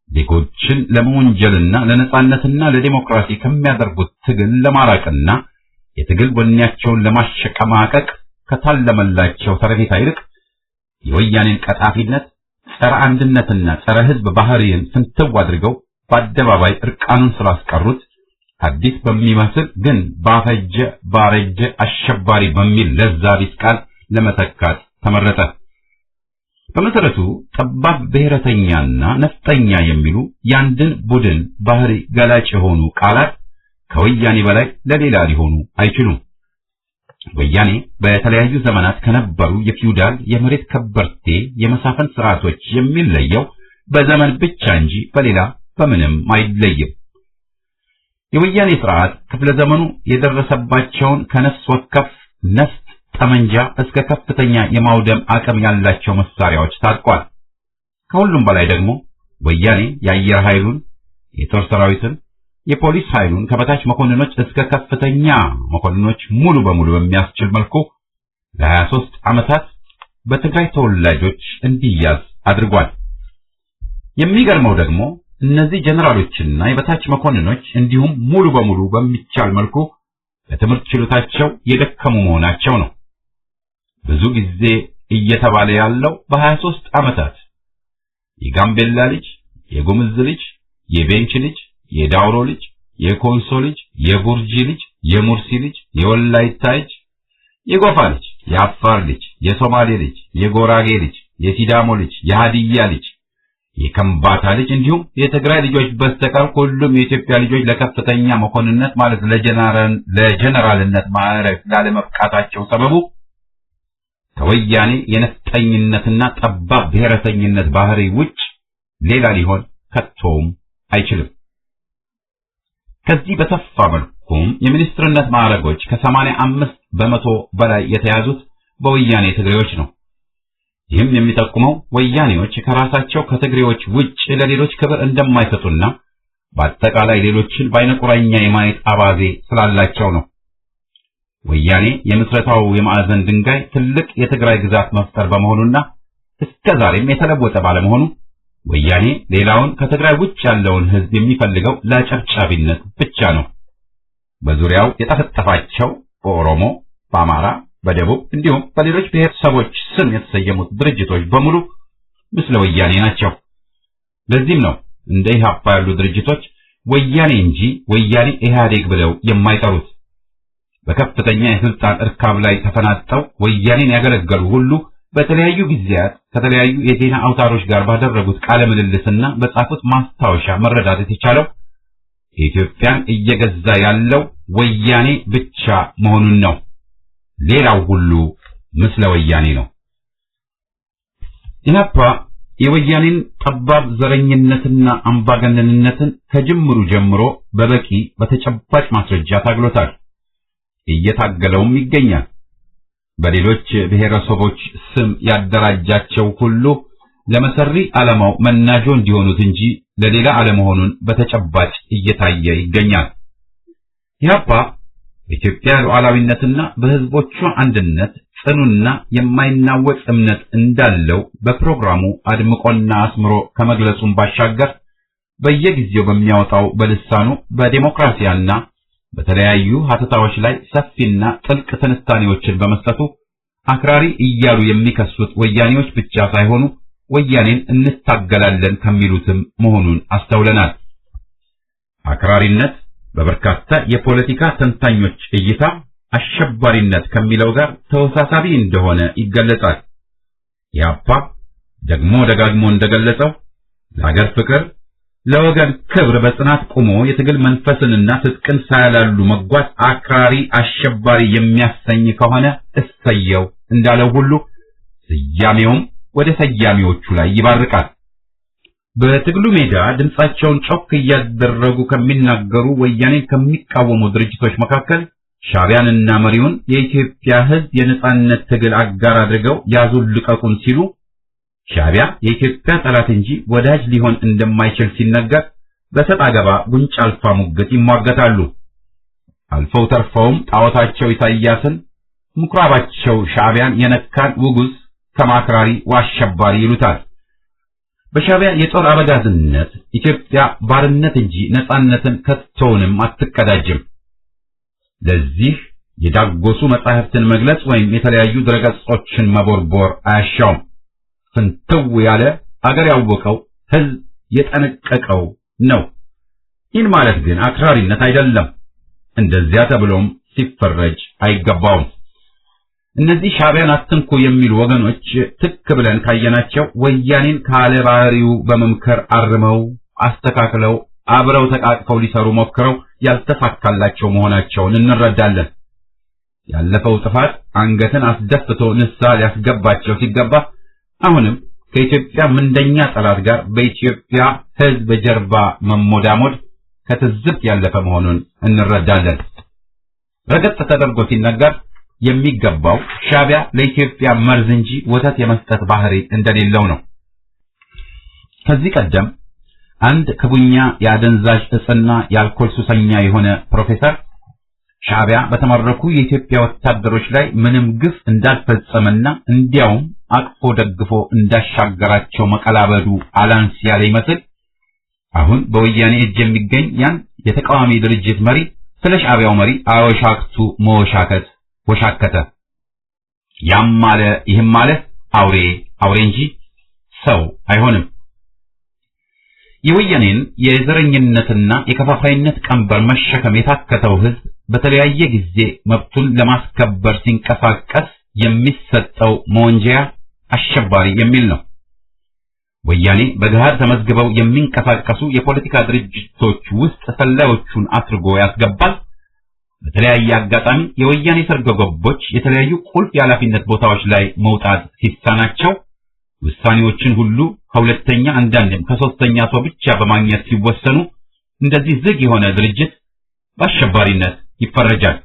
ዜጎችን ለመወንጀልና ለነጻነትና ለዲሞክራሲ ከሚያደርጉት ትግል ለማራቅና የትግል ወኔያቸውን ለማሸቀማቀቅ ከታለመላቸው ተረፌታ ይልቅ የወያኔን ቀጣፊነት፣ ጸረ አንድነትና ጸረ ሕዝብ ባህሪን ፍንትው አድርገው በአደባባይ እርቃኑን ስላስቀሩት አዲስ በሚመስል ግን ባረጀ አሸባሪ በሚል ለዛ ቢስ ቃል ለመተካት ተመረጠ። በመሰረቱ ጠባብ ብሔረተኛና ነፍጠኛ የሚሉ የአንድን ቡድን ባህሪ ገላጭ የሆኑ ቃላት ከወያኔ በላይ ለሌላ ሊሆኑ አይችሉም። ወያኔ በተለያዩ ዘመናት ከነበሩ የፊውዳል የመሬት ከበርቴ የመሳፍንት ስርዓቶች የሚለየው በዘመን ብቻ እንጂ በሌላ በምንም አይለይም። የወያኔ ስርዓት ክፍለ ዘመኑ የደረሰባቸውን ከነፍስ ወከፍ ነፍጥ፣ ጠመንጃ እስከ ከፍተኛ የማውደም አቅም ያላቸው መሳሪያዎች ታጥቋል። ከሁሉም በላይ ደግሞ ወያኔ የአየር ኃይሉን፣ የጦር ሰራዊትን፣ የፖሊስ ኃይሉን ከበታች መኮንኖች እስከ ከፍተኛ መኮንኖች ሙሉ በሙሉ በሚያስችል መልኩ ለ23 ዓመታት በትግራይ ተወላጆች እንዲያዝ አድርጓል። የሚገርመው ደግሞ እነዚህ ጀነራሎችና የበታች መኮንኖች እንዲሁም ሙሉ በሙሉ በሚቻል መልኩ በትምህርት ችሎታቸው የደከሙ መሆናቸው ነው። ብዙ ጊዜ እየተባለ ያለው በ23 ዓመታት የጋምቤላ ልጅ፣ የጉምዝ ልጅ፣ የቤንች ልጅ፣ የዳውሮ ልጅ፣ የኮንሶ ልጅ፣ የቡርጂ ልጅ፣ የሙርሲ ልጅ፣ የወላይታ ልጅ፣ የጎፋ ልጅ፣ የአፋር ልጅ፣ የሶማሌ ልጅ፣ የጎራጌ ልጅ፣ የሲዳሞ ልጅ፣ የሃዲያ ልጅ፣ የከምባታ ልጅ እንዲሁም የትግራይ ልጆች በስተቀር ሁሉም የኢትዮጵያ ልጆች ለከፍተኛ መኮንነት ማለት ለጀነራልነት ማዕረግ ላለመብቃታቸው ሰበቡ ከወያኔ የነፍጠኝነትና ጠባብ ብሔረተኝነት ባህሪ ውጭ ሌላ ሊሆን ከቶም አይችልም። ከዚህ በሰፋ መልኩም የሚኒስትርነት ማዕረጎች ከ85 በመቶ በላይ የተያዙት በወያኔ ትግሬዎች ነው። ይህም የሚጠቁመው ወያኔዎች ከራሳቸው ከትግሬዎች ውጭ ለሌሎች ክብር እንደማይሰጡና በአጠቃላይ ሌሎችን በአይነቁራኛ የማየት አባዜ ስላላቸው ነው። ወያኔ የምስረታው የማዕዘን ድንጋይ ትልቅ የትግራይ ግዛት መፍጠር በመሆኑና እስከዛሬም የተለወጠ ባለመሆኑ ወያኔ ሌላውን ከትግራይ ውጭ ያለውን ሕዝብ የሚፈልገው ለጨብጫቢነት ብቻ ነው። በዙሪያው የጠፈጠፋቸው በኦሮሞ፣ በአማራ፣ በደቡብ እንዲሁም በሌሎች ብሔረሰቦች ስም የተሰየሙት ድርጅቶች በሙሉ ምስለ ወያኔ ናቸው። ለዚህም ነው እንደ ኢህአፓ ያሉ ድርጅቶች ወያኔ እንጂ ወያኔ ኢህአዴግ ብለው የማይጠሩት። በከፍተኛ የስልጣን እርካብ ላይ ተፈናጠው ወያኔን ያገለገሉ ሁሉ በተለያዩ ጊዜያት ከተለያዩ የዜና አውታሮች ጋር ባደረጉት ቃለ ምልልስና በጻፉት ማስታወሻ መረዳት የተቻለው ኢትዮጵያን እየገዛ ያለው ወያኔ ብቻ መሆኑን ነው። ሌላው ሁሉ ምስለ ወያኔ ነው። ኢህአፓ የወያኔን ጠባብ ዘረኝነትና አምባገነንነትን ከጅምሩ ጀምሮ በበቂ በተጨባጭ ማስረጃ ታግሎታል። እየታገለውም ይገኛል። በሌሎች ብሔረሰቦች ስም ያደራጃቸው ሁሉ ለመሰሪ ዓላማው መናጆ እንዲሆኑት እንጂ ለሌላ አለመሆኑን በተጨባጭ እየታየ ይገኛል። ኢህአፓ በኢትዮጵያ ሉዓላዊነትና በሕዝቦቿ አንድነት ጽኑና የማይናወጥ እምነት እንዳለው በፕሮግራሙ አድምቆና አስምሮ ከመግለጹም ባሻገር በየጊዜው በሚያወጣው በልሳኑ በዴሞክራሲያና በተለያዩ ሀተታዎች ላይ ሰፊና ጥልቅ ትንታኔዎችን በመስጠቱ አክራሪ እያሉ የሚከሱት ወያኔዎች ብቻ ሳይሆኑ ወያኔን እንታገላለን ከሚሉትም መሆኑን አስተውለናል። አክራሪነት በበርካታ የፖለቲካ ተንታኞች እይታ አሸባሪነት ከሚለው ጋር ተወሳሳቢ እንደሆነ ይገለጻል። ኢህአፓ ደግሞ ደጋግሞ እንደገለጸው ለሀገር ፍቅር፣ ለወገን ክብር በጽናት ቆሞ የትግል መንፈስንና ትጥቅን ሳያላሉ መጓዝ አክራሪ አሸባሪ የሚያሰኝ ከሆነ እሰየው እንዳለው ሁሉ ስያሜውም ወደ ሰያሚዎቹ ላይ ይባርቃል። በትግሉ ሜዳ ድምጻቸውን ጮክ እያደረጉ ከሚናገሩ ወያኔን ከሚቃወሙ ድርጅቶች መካከል ሻዕቢያንና መሪውን የኢትዮጵያ ሕዝብ የነጻነት ትግል አጋር አድርገው ያዙን ልቀቁን ሲሉ ሻዕቢያ የኢትዮጵያ ጠላት እንጂ ወዳጅ ሊሆን እንደማይችል ሲነገር በሰጥ አገባ ጉንጭ አልፋ ሙግት ይሟገታሉ። አልፈው ተርፈውም ጣዖታቸው ኢሳይያስን ምኩራባቸው ሻዕቢያን የነካን ውጉዝ ከማክራሪ ወአሸባሪ ይሉታል። በሻዕቢያ የጦር አበጋዝነት ኢትዮጵያ ባርነት እንጂ ነጻነትን ከቶውንም አትቀዳጅም። ለዚህ የዳጎሱ መጻሕፍትን መግለጽ ወይም የተለያዩ ድረገጾችን መቦርቦር አያሻውም። ፍንትው ያለ አገር ያወቀው ሕዝብ የጠነቀቀው ነው። ይህን ማለት ግን አክራሪነት አይደለም። እንደዚያ ተብሎም ሲፈረጅ አይገባውም። እነዚህ ሻዕቢያን አትንኩ የሚሉ ወገኖች ትክ ብለን ካየናቸው ወያኔን ካለ ባህሪው በመምከር አርመው አስተካክለው አብረው ተቃቅፈው ሊሰሩ ሞክረው ያልተሳካላቸው መሆናቸውን እንረዳለን። ያለፈው ጥፋት አንገትን አስደፍቶ ንስሐ ሊያስገባቸው ሲገባ አሁንም ከኢትዮጵያ ምንደኛ ጠላት ጋር በኢትዮጵያ ሕዝብ ጀርባ መሞዳሞድ ከትዝብት ያለፈ መሆኑን እንረዳለን። ረገጥ ተደርጎ ሲነገር የሚገባው ሻዕቢያ ለኢትዮጵያ መርዝ እንጂ ወተት የመስጠት ባህሪ እንደሌለው ነው። ከዚህ ቀደም አንድ ክቡኛ የአደንዛዥ ዕፅና የአልኮል ሱሰኛ የሆነ ፕሮፌሰር ሻዕቢያ በተማረኩ የኢትዮጵያ ወታደሮች ላይ ምንም ግፍ እንዳልፈጸመና እንዲያውም አቅፎ ደግፎ እንዳሻገራቸው መቀላበዱ አላንስ ያለ ይመስል አሁን በወያኔ እጅ የሚገኝ ያን የተቃዋሚ ድርጅት መሪ ስለ ሻዕቢያው መሪ አወሻክቱ መወሻከት ወሻከተ። ያም ማለ ይህም ማለ አውሬ እንጂ ሰው አይሆንም። የወያኔን የዘረኝነትና የከፋፋይነት ቀንበር መሸከም የታከተው ሕዝብ በተለያየ ጊዜ መብቱን ለማስከበር ሲንቀሳቀስ የሚሰጠው መወንጀያ አሸባሪ የሚል ነው። ወያኔ በገሃድ ተመዝግበው የሚንቀሳቀሱ የፖለቲካ ድርጅቶች ውስጥ ሰላዮቹን አስርጎ ያስገባል። በተለያየ አጋጣሚ የወያኔ ሰርጎ ገቦች የተለያዩ ቁልፍ የኃላፊነት ቦታዎች ላይ መውጣት ሲሳናቸው ውሳኔዎችን ሁሉ ከሁለተኛ አንዳንድም ከሶስተኛ ሰው ብቻ በማግኘት ሲወሰኑ እንደዚህ ዝግ የሆነ ድርጅት በአሸባሪነት ይፈረጃል።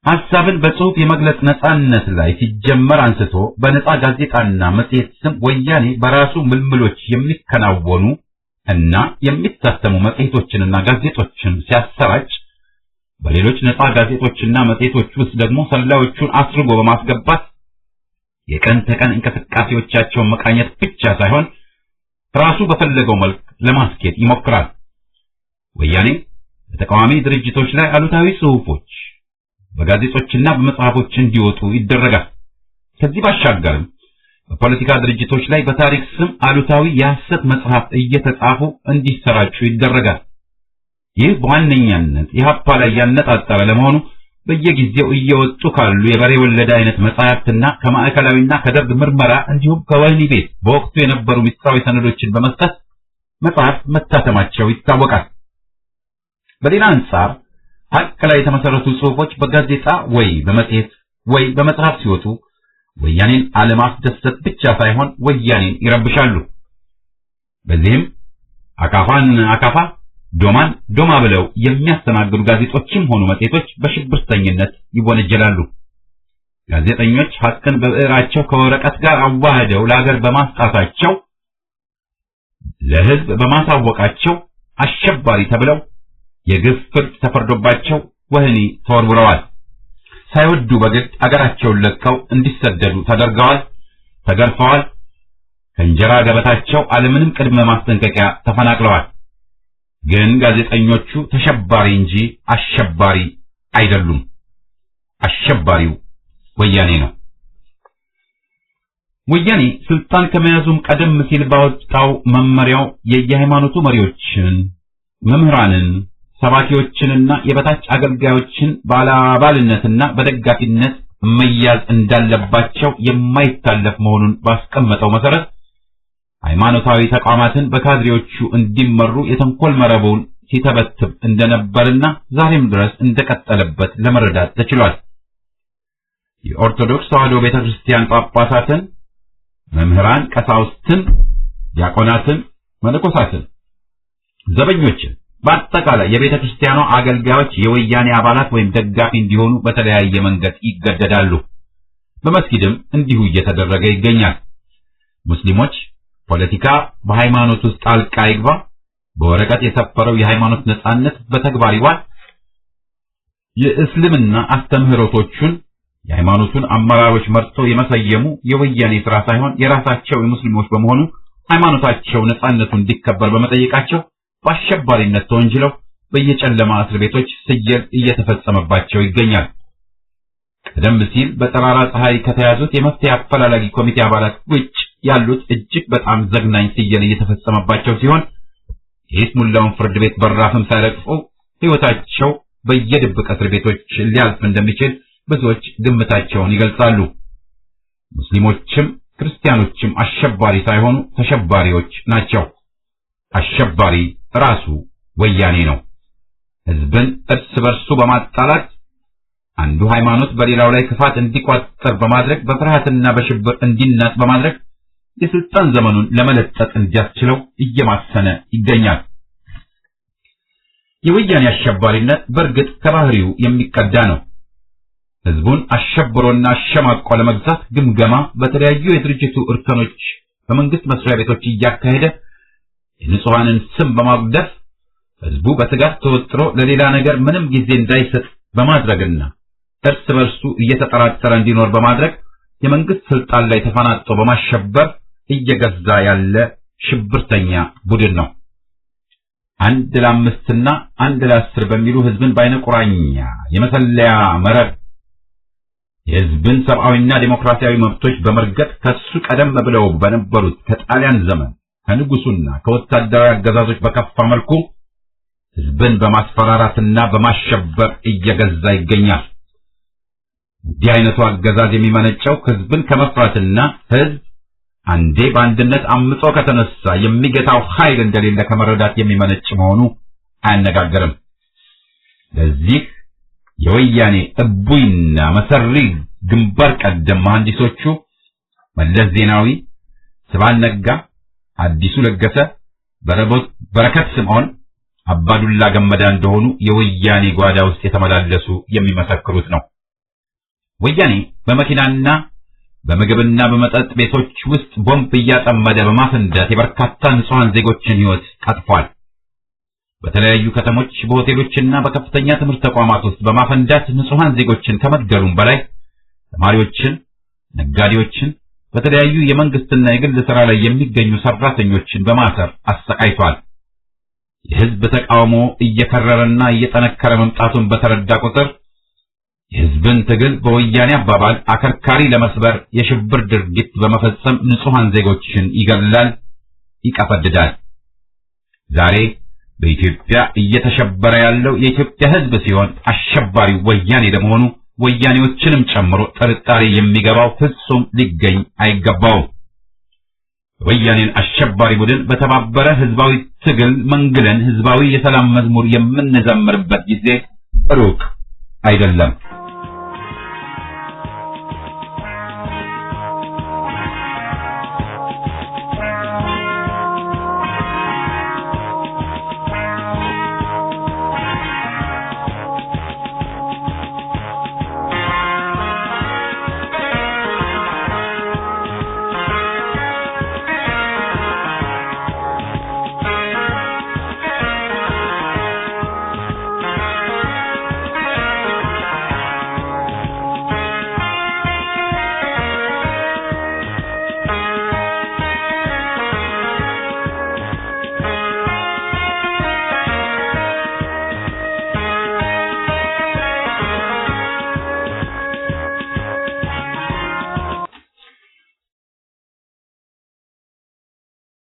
ሐሳብን በጽሑፍ የመግለጽ ነጻነት ላይ ሲጀመር አንስቶ በነጻ ጋዜጣና መጽሔት ስም ወያኔ በራሱ ምልምሎች የሚከናወኑ እና የሚታተሙ መጽሔቶችንና ጋዜጦችን ሲያሰራጭ በሌሎች ነጻ ጋዜጦችና መጽሔቶች ውስጥ ደግሞ ሰላዮቹን አስርጎ በማስገባት የቀን ተቀን እንቅስቃሴዎቻቸውን መቃኘት ብቻ ሳይሆን ራሱ በፈለገው መልክ ለማስኬድ ይሞክራል። ወያኔ በተቃዋሚ ድርጅቶች ላይ አሉታዊ ጽሑፎች በጋዜጦችና በመጽሐፎች እንዲወጡ ይደረጋል። ከዚህ ባሻገርም በፖለቲካ ድርጅቶች ላይ በታሪክ ስም አሉታዊ የሐሰት መጽሐፍ እየተጻፉ እንዲሰራጩ ይደረጋል። ይህ በዋነኛነት ኢህአፓ ላይ ያነጣጠረ ለመሆኑ በየጊዜው እየወጡ ካሉ የበሬ ወለደ አይነት መጽሐፍትና ከማዕከላዊና ከደርግ ምርመራ እንዲሁም ከወህኒ ቤት በወቅቱ የነበሩ ምስጢራዊ ሰነዶችን በመስጠት መጽሐፍ መታተማቸው ይታወቃል። በሌላ አንጻር ሐቅ ላይ የተመሰረቱ ጽሑፎች በጋዜጣ ወይ በመጽሔት ወይ በመጽሐፍ ሲወጡ ወያኔን አለማስደሰት ብቻ ሳይሆን ወያኔን ይረብሻሉ። በዚህም አካፋን አካፋ ዶማን ዶማ ብለው የሚያስተናግዱ ጋዜጦችም ሆኑ መጽሔቶች በሽብርተኝነት ይወነጀላሉ። ጋዜጠኞች ሐቅን በብዕራቸው ከወረቀት ጋር አዋህደው ለሀገር በማስጣታቸው ለሕዝብ በማሳወቃቸው አሸባሪ ተብለው የግፍ ፍርድ ተፈርዶባቸው ወህኒ ተወርውረዋል። ሳይወዱ በግድ አገራቸውን ለቀው እንዲሰደዱ ተደርገዋል፣ ተገርፈዋል። ከእንጀራ ገበታቸው አለምንም ቅድመ ማስጠንቀቂያ ተፈናቅለዋል። ግን ጋዜጠኞቹ ተሸባሪ እንጂ አሸባሪ አይደሉም። አሸባሪው ወያኔ ነው። ወያኔ ስልጣን ከመያዙም ቀደም ሲል ባወጣው መመሪያው የየሃይማኖቱ መሪዎችን፣ መምህራንን፣ ሰባኪዎችንና የበታች አገልጋዮችን ባለአባልነትና በደጋፊነት መያዝ እንዳለባቸው የማይታለፍ መሆኑን ባስቀመጠው መሰረት ሃይማኖታዊ ተቋማትን በካድሬዎቹ እንዲመሩ የተንኮል መረቡን ሲተበትብ እንደነበርና ዛሬም ድረስ እንደቀጠለበት ለመረዳት ተችሏል። የኦርቶዶክስ ተዋሕዶ ቤተክርስቲያን ጳጳሳትን፣ መምህራን፣ ቀሳውስትን፣ ዲያቆናትን፣ መነኮሳትን፣ ዘበኞችን በአጠቃላይ የቤተክርስቲያኗ አገልጋዮች የወያኔ አባላት ወይም ደጋፊ እንዲሆኑ በተለያየ መንገድ ይገደዳሉ። በመስጊድም እንዲሁ እየተደረገ ይገኛል። ሙስሊሞች ፖለቲካ በሃይማኖት ውስጥ ጣልቃ ይግባ፣ በወረቀት የሰፈረው የሃይማኖት ነጻነት በተግባር ይዋል፣ የእስልምና አስተምህሮቶቹን የሃይማኖቱን አመራሮች መርጠው የመሰየሙ የወያኔ ስራ ሳይሆን የራሳቸው የሙስሊሞች በመሆኑ ሃይማኖታቸው ነጻነቱ እንዲከበር በመጠየቃቸው በአሸባሪነት ተወንጅለው በየጨለማ እስር ቤቶች ስየል እየተፈጸመባቸው ይገኛል። ቀደም ሲል በጠራራ ፀሐይ ከተያዙት የመፍትሄ አፈላላጊ ኮሚቴ አባላት ውጭ ያሉት እጅግ በጣም ዘግናኝ ስየል እየተፈጸመባቸው ሲሆን የይስሙላውን ፍርድ ቤት በራፍም ሳይረግጡ ሕይወታቸው በየድብቅ እስር ቤቶች ሊያልፍ እንደሚችል ብዙዎች ግምታቸውን ይገልጻሉ። ሙስሊሞችም ክርስቲያኖችም አሸባሪ ሳይሆኑ ተሸባሪዎች ናቸው። አሸባሪ ራሱ ወያኔ ነው። ሕዝብን እርስ በርሱ በማጣላት አንዱ ሃይማኖት በሌላው ላይ ክፋት እንዲቋጠር በማድረግ በፍርሃትና በሽብር እንዲናጥ በማድረግ የስልጣን ዘመኑን ለመለጠጥ እንዲያስችለው እየማሰነ ይገኛል። የወያኔ አሸባሪነት በእርግጥ ከባህሪው የሚቀዳ ነው። ሕዝቡን አሸብሮና አሸማቆ ለመግዛት ግምገማ በተለያዩ የድርጅቱ እርከኖች በመንግስት መስሪያ ቤቶች እያካሄደ የንጹሃንን ስም በማጉደፍ ሕዝቡ በስጋት ተወጥሮ ለሌላ ነገር ምንም ጊዜ እንዳይሰጥ በማድረግና እርስ በርሱ እየተጠራጠረ እንዲኖር በማድረግ የመንግስት ስልጣን ላይ ተፈናጥቶ በማሸበር እየገዛ ያለ ሽብርተኛ ቡድን ነው። 1 ለ5 እና 1 ለ10 በሚሉ ሕዝብን በአይነ ቁራኛ የመሰለያ መረብ የሕዝብን ሰብአዊና ዴሞክራሲያዊ መብቶች በመርገጥ ከሱ ቀደም ብለው በነበሩት ከጣሊያን ዘመን ከንጉሱና ከወታደራዊ አገዛዞች በከፋ መልኩ ሕዝብን በማስፈራራትና በማሸበር እየገዛ ይገኛል። እንዲህ አይነቱ አገዛዝ የሚመነጨው ሕዝብን ከመፍራትና ሕዝብ አንዴ በአንድነት አምጾ ከተነሳ የሚገታው ኃይል እንደሌለ ከመረዳት የሚመነጭ መሆኑ አያነጋግርም። ለዚህ የወያኔ እቡይና መሰሪ ግንባር ቀደም መሐንዲሶቹ መለስ ዜናዊ፣ ስብሃት ነጋ፣ አዲሱ ለገሰ፣ በረከት ስምዖን፣ አባዱላ ገመዳ እንደሆኑ የወያኔ ጓዳ ውስጥ የተመላለሱ የሚመሰክሩት ነው። ወያኔ በመኪናና በምግብና በመጠጥ ቤቶች ውስጥ ቦምብ እያጠመደ በማፈንዳት የበርካታ ንጹሃን ዜጎችን ሕይወት ቀጥፏል። በተለያዩ ከተሞች በሆቴሎችና በከፍተኛ ትምህርት ተቋማት ውስጥ በማፈንዳት ንጹሃን ዜጎችን ከመግደሉም በላይ ተማሪዎችን፣ ነጋዴዎችን፣ በተለያዩ የመንግስትና የግል ሥራ ላይ የሚገኙ ሰራተኞችን በማሰር አሰቃይቷል። የሕዝብ ተቃውሞ እየከረረና እየጠነከረ መምጣቱን በተረዳ ቁጥር የሕዝብን ትግል በወያኔ አባባል አከርካሪ ለመስበር የሽብር ድርጊት በመፈጸም ንጹሃን ዜጎችን ይገድላል፣ ይቀፈድዳል። ዛሬ በኢትዮጵያ እየተሸበረ ያለው የኢትዮጵያ ሕዝብ ሲሆን አሸባሪው ወያኔ ለመሆኑ ወያኔዎችንም ጨምሮ ጥርጣሬ የሚገባው ፍጹም ሊገኝ አይገባውም። ወያኔን አሸባሪ ቡድን በተባበረ ሕዝባዊ ትግል መንግለን ሕዝባዊ የሰላም መዝሙር የምንዘምርበት ጊዜ ሩቅ አይደለም።